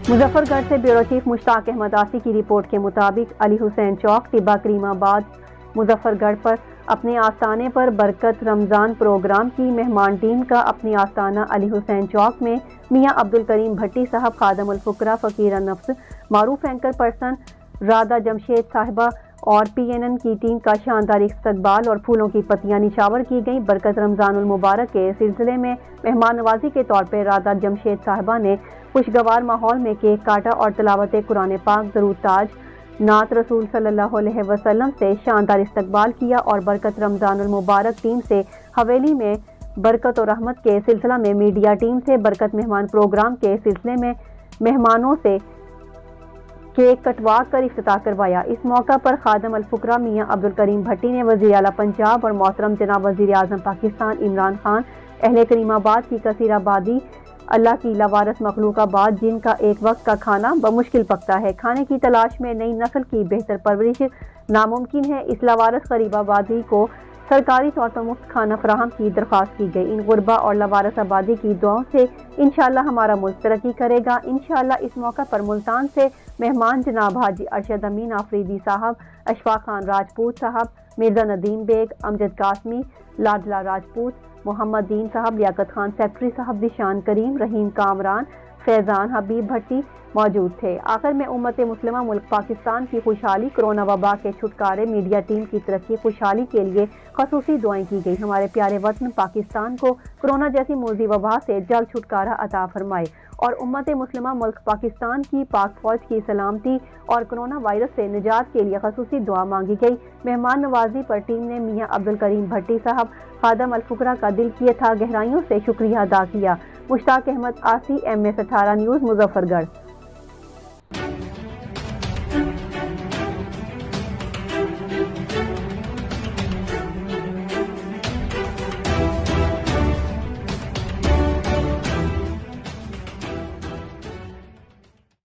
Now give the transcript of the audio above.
مظفر گڑھ سے bureau chief مشتاق احمد آسی کی رپورٹ کے مطابق علی حسین چوک طبہ کریم آباد مظفر گڑھ پر اپنے آستانے پر برکت رمضان پروگرام کی مہمان ٹیم کا اپنی آستانہ علی حسین چوک میں میاں عبدالکریم بھٹی صاحب خادم الفقراء فقیر النفس معروف اینکر پرسن رادہ جمشید صاحبہ اور پی این این کی ٹیم کا شاندار استقبال اور پھولوں کی پتیاں نچھاور کی گئیں۔ برکت رمضان المبارک کے سلسلے میں مہمان نوازی کے طور پر رادہ جمشید صاحبہ نے خوشگوار ماحول میں کیک کاٹا اور تلاوت قرآن پاک درود تاج نعت رسول صلی اللہ علیہ وسلم سے شاندار استقبال کیا اور برکت رمضان المبارک ٹیم سے حویلی میں برکت و رحمت کے سلسلہ میں میڈیا ٹیم سے برکت مہمان پروگرام کے سلسلے میں مہمانوں سے کیک کٹوا کر افتتاح کروایا۔ اس موقع پر خادم الفقراء میاں عبدالکریم بھٹی نے وزیر اعلیٰ پنجاب اور محترم جناب وزیر اعظم پاکستان عمران خان اہل کریم آباد کی کثیر آبادی اللہ کی لاوارث مخلوق آباد جن کا ایک وقت کا کھانا بمشکل پکتا ہے، کھانے کی تلاش میں نئی نسل کی بہتر پرورش ناممکن ہے، اس لاوارث غریب آبادی کو سرکاری طور پر مفت کھانا فراہم کی درخواست کی گئی۔ ان غربا اور لاوارث آبادی کی دعاؤں سے انشاءاللہ ہمارا ملک ترقی کرے گا۔ انشاءاللہ اس موقع پر ملتان سے مہمان جناب حاجی ارشد امین آفریدی صاحب، اشفاق خان راجپوت صاحب، مرزا ندیم بیگ، امجد قاسمی، لاڈلا راجپوت، محمد دین صاحب، لیاقت خان سیکٹری صاحب، ذیشان کریم، رحیم کامران، فیضان حبیب بھٹی موجود تھے۔ آخر میں امت مسلمہ ملک پاکستان کی خوشحالی، کرونا وبا کے چھٹکارے، میڈیا ٹیم کی ترقی، خوشحالی کے لیے خصوصی دعائیں کی گئی۔ ہمارے پیارے وطن پاکستان کو کرونا جیسی موذی وبا سے جلد چھٹکارا عطا فرمائے اور امت مسلمہ ملک پاکستان کی پاک فوج کی سلامتی اور کرونا وائرس سے نجات کے لیے خصوصی دعا مانگی گئی۔ مہمان نوازی پر ٹیم نے میاں عبدالکریم بھٹی صاحب خادم الفقراء کا دل کی تھا گہرائیوں سے شکریہ ادا کیا۔ مشتاق احمد آسی، MS 18 نیوز، مظفر گڑھ۔